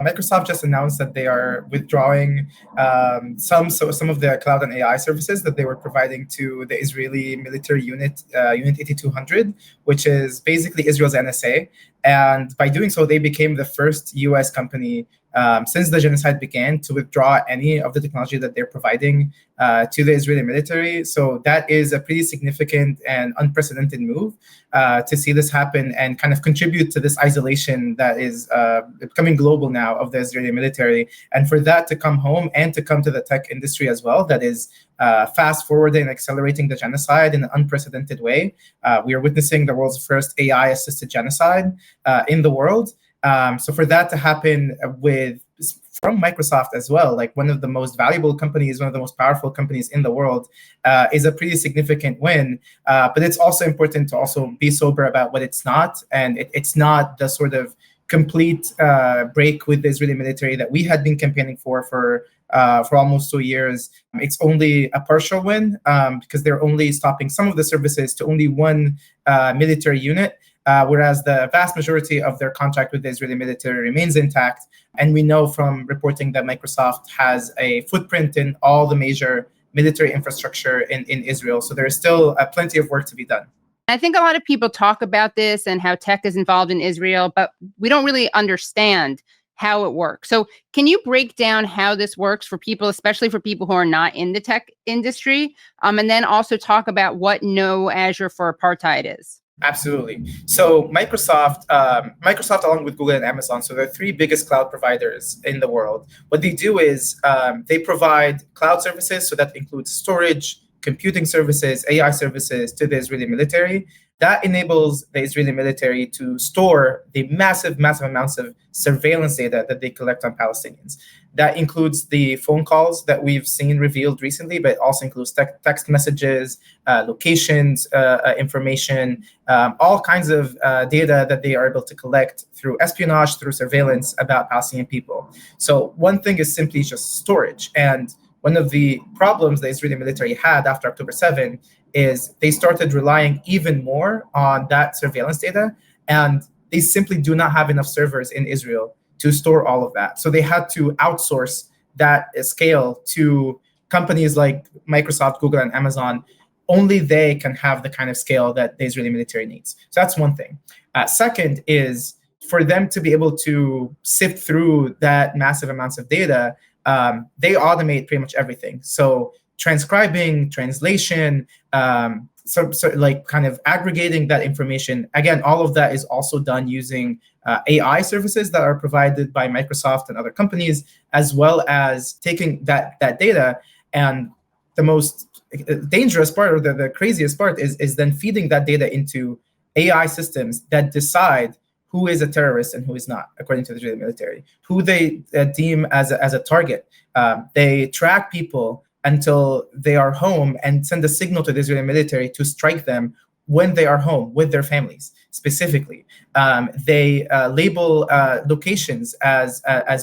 Microsoft just announced that they are withdrawing some of the cloud and AI services that they were providing to the Israeli military unit, Unit 8200, which is basically Israel's NSA. And by doing so, they became the first US company since the genocide began to withdraw any of the technology that they're providing to the Israeli military. So that is a pretty significant and unprecedented move to see this happen and kind of contribute to this isolation that is becoming global now of the Israeli military. And for that to come home and to come to the tech industry as well, that is fast forwarding and accelerating the genocide in an unprecedented way. We are witnessing the world's first AI-assisted genocide in the world. So for that to happen from Microsoft as well, like one of the most valuable companies, one of the most powerful companies in the world, is a pretty significant win. But it's also important to also be sober about what it's not. And it's not the sort of complete break with the Israeli military that we had been campaigning for almost 2 years. It's only a partial win because they're only stopping some of the services to only one military unit. Whereas the vast majority of their contract with the Israeli military remains intact. And we know from reporting that Microsoft has a footprint in all the major military infrastructure in Israel. So there is still plenty of work to be done. I think a lot of people talk about this and how tech is involved in Israel, but we don't really understand how it works. So can you break down how this works for people, especially for people who are not in the tech industry? And then also talk about what no Azure for apartheid is. Absolutely. So Microsoft, along with Google and Amazon, so they're three biggest cloud providers in the world. What they do is they provide cloud services, so that includes storage, computing services, AI services to the Israeli military. That enables the Israeli military to store the massive amounts of surveillance data that they collect on Palestinians. That includes the phone calls that we've seen revealed recently, but it also includes text messages, locations, information, all kinds of data that they are able to collect through espionage, through surveillance about Palestinian people. So one thing is simply just storage. And one of the problems the Israeli military had after October 7 is they started relying even more on that surveillance data, and they simply do not have enough servers in Israel to store all of that. So they had to outsource that scale to companies like Microsoft, Google, and Amazon. Only they can have the kind of scale that the Israeli military needs. So that's one thing. Second is for them to be able to sift through that massive amounts of data, they automate pretty much everything. So transcribing, translation, so like kind of aggregating that information. Again, all of that is also done using AI services that are provided by Microsoft and other companies, as well as taking that data. And the most dangerous part, or the craziest part, is then feeding that data into AI systems that decide who is a terrorist and who is not, according to the Israeli military, who they deem as a target. They track people until they are home and send a signal to the Israeli military to strike them when they are home with their families, specifically. They label locations as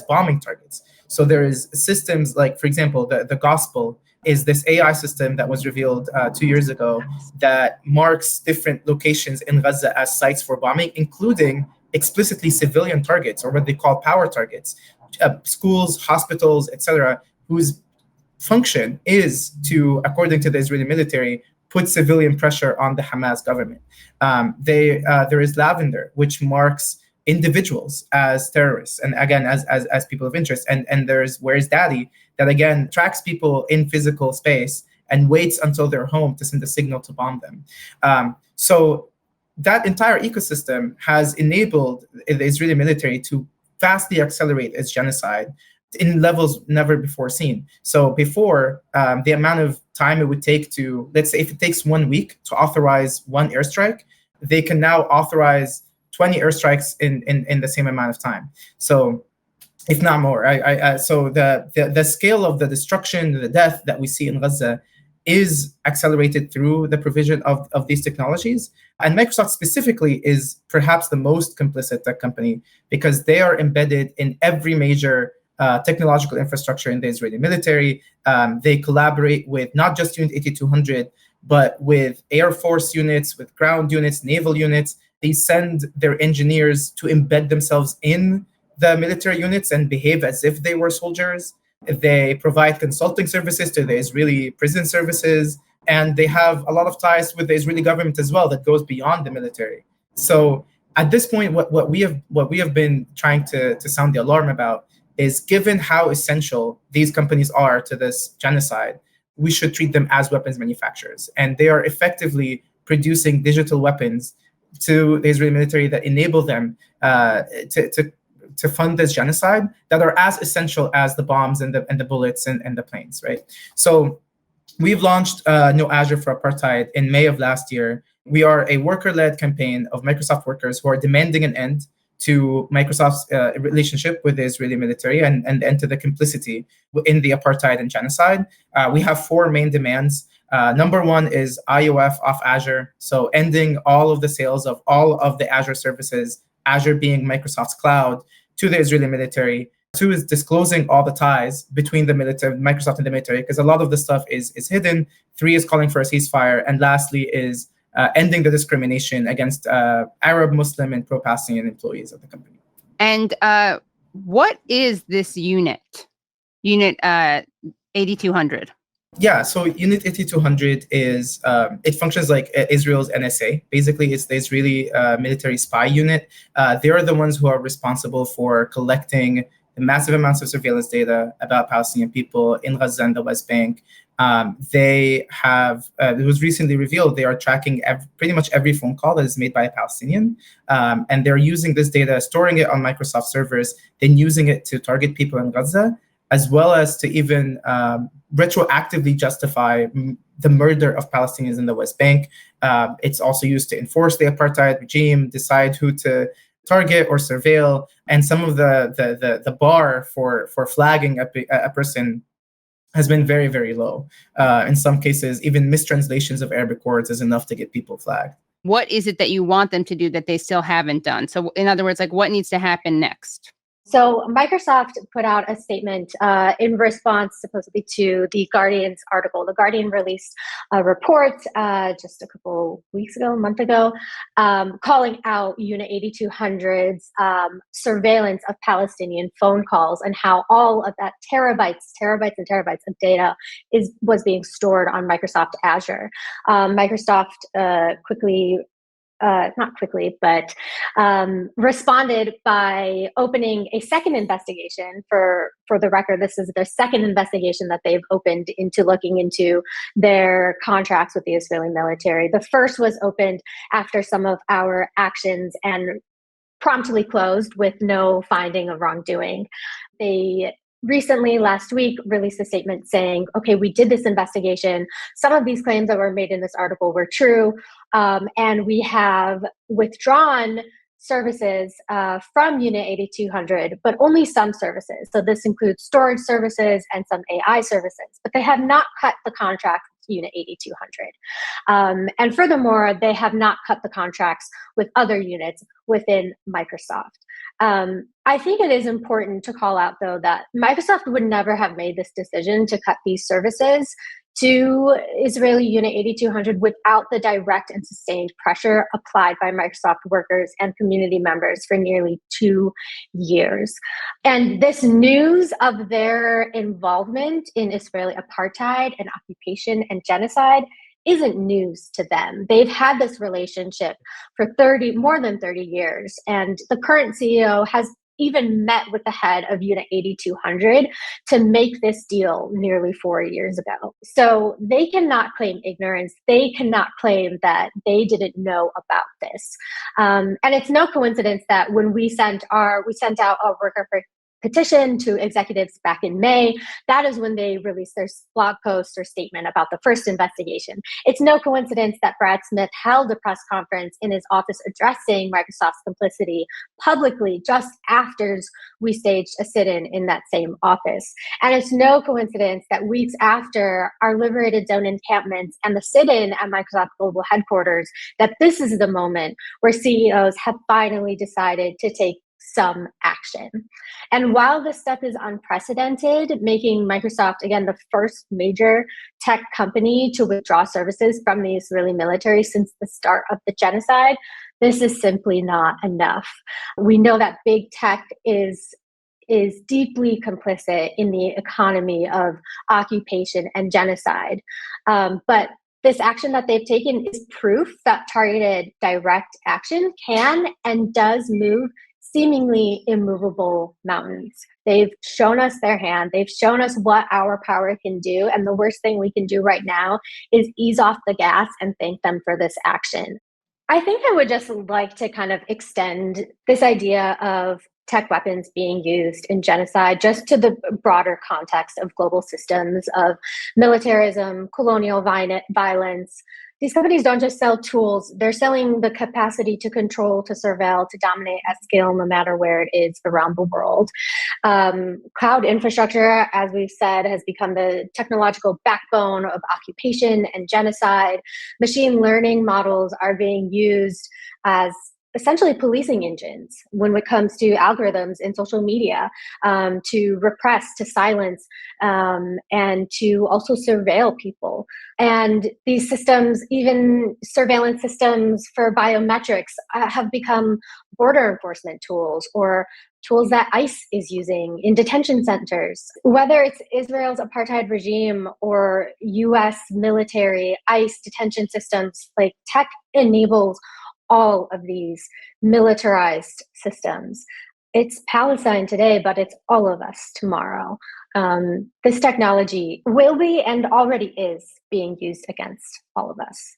bombing targets. So there is systems like, for example, the Gospel is this AI system that was revealed 2 years ago that marks different locations in Gaza as sites for bombing, including explicitly civilian targets, or what they call power targets, schools, hospitals, etc., whose function is to, according to the Israeli military, put civilian pressure on the Hamas government. There is Lavender, which marks individuals as terrorists, and again, as people of interest. And there's Where's Daddy, that again tracks people in physical space and waits until they're home to send a signal to bomb them. So that entire ecosystem has enabled the Israeli military to vastly accelerate its genocide in levels never before seen. So before, the amount of time it would take to, let's say if it takes 1 week to authorize one airstrike, they can now authorize 20 airstrikes in the same amount of time. So if not more. So the scale of the destruction, the death that we see in Gaza is accelerated through the provision of these technologies. And Microsoft specifically is perhaps the most complicit tech company because they are embedded in every major technological infrastructure in the Israeli military. They collaborate with not just Unit 8200, but with Air Force units, with ground units, naval units. They send their engineers to embed themselves in the military units and behave as if they were soldiers. They provide consulting services to the Israeli prison services, and they have a lot of ties with the Israeli government as well that goes beyond the military. So at this point, what we have been trying to sound the alarm about is, given how essential these companies are to this genocide, we should treat them as weapons manufacturers. And they are effectively producing digital weapons to the Israeli military that enable them to fund this genocide, that are as essential as the bombs and the bullets and the planes, right? So we've launched No Azure for Apartheid in May of last year. We are a worker-led campaign of Microsoft workers who are demanding an end to Microsoft's relationship with the Israeli military and end to the complicity in the apartheid and genocide. We have four main demands. Number one is IOF off Azure, so ending all of the sales of all of the Azure services, Azure being Microsoft's cloud, to the Israeli military. Two is disclosing all the ties between the military, Microsoft and the military, because a lot of the stuff is hidden. Three is calling for a ceasefire. And lastly is ending the discrimination against Arab, Muslim, and pro-Palestinian employees of the company. And what is this Unit 8200? Yeah, so Unit 8200 is, it functions like Israel's NSA. Basically, it's the Israeli military spy unit. They are the ones who are responsible for collecting massive amounts of surveillance data about Palestinian people in Gaza and the West Bank. They have, it was recently revealed, they are tracking pretty much every phone call that is made by a Palestinian. And they're using this data, storing it on Microsoft servers, then using it to target people in Gaza, as well as to even retroactively justify the murder of Palestinians in the West Bank. It's also used to enforce the apartheid regime, decide who to target or surveil, and some of the bar for flagging a person has been very, very low. In some cases, even mistranslations of Arabic words is enough to get people flagged. What is it that you want them to do that they still haven't done? So in other words, like, what needs to happen next? So Microsoft put out a statement in response, supposedly, to the Guardian's article. The Guardian released a report just a couple weeks ago, a month ago, calling out Unit 8200's surveillance of Palestinian phone calls and how all of that terabytes and terabytes of data was being stored on Microsoft Azure. Microsoft responded by opening a second investigation. For the record, this is their second investigation that they've opened into looking into their contracts with the Israeli military. The first was opened after some of our actions and promptly closed with no finding of wrongdoing. They recently, last week, released a statement saying, okay, we did this investigation. Some of these claims that were made in this article were true, and we have withdrawn services from Unit 8200, but only some services. So this includes storage services and some AI services, but they have not cut the contract with Unit 8200. And furthermore, they have not cut the contracts with other units within Microsoft. I think it is important to call out, though, that Microsoft would never have made this decision to cut these services to Israeli Unit 8200 without the direct and sustained pressure applied by Microsoft workers and community members for nearly 2 years. And this news of their involvement in Israeli apartheid and occupation and genocide isn't news to them. They've had this relationship for more than 30 years. And the current CEO has even met with the head of Unit 8200 to make this deal nearly 4 years ago. So they cannot claim ignorance. They cannot claim that they didn't know about this. And it's no coincidence that when we sent out a worker petition to executives back in May, that is when they released their blog post or statement about the first investigation. It's no coincidence that Brad Smith held a press conference in his office addressing Microsoft's complicity publicly just after we staged a sit-in in that same office. And it's no coincidence that weeks after our liberated zone encampments and the sit-in at Microsoft Global Headquarters, that this is the moment where CEOs have finally decided to take some action. And while this step is unprecedented, making Microsoft, again, the first major tech company to withdraw services from the Israeli military since the start of the genocide, this is simply not enough. We know that big tech is deeply complicit in the economy of occupation and genocide. But this action that they've taken is proof that targeted direct action can and does move seemingly immovable mountains. They've shown us their hand. They've shown us what our power can do. And the worst thing we can do right now is ease off the gas and thank them for this action. I think I would just like to kind of extend this idea of tech weapons being used in genocide just to the broader context of global systems of militarism, colonial violence. These companies don't just sell tools, they're selling the capacity to control, to surveil, to dominate at scale, no matter where it is around the world. Cloud infrastructure, as we've said, has become the technological backbone of occupation and genocide. Machine learning models are being used as essentially policing engines when it comes to algorithms in social media, to repress, to silence, and to also surveil people. And these systems, even surveillance systems for biometrics, have become border enforcement tools or tools that ICE is using in detention centers. Whether it's Israel's apartheid regime or US military ICE detention systems, like tech enables all of these militarized systems. It's Palestine today, but it's all of us tomorrow. This technology will be and already is being used against all of us.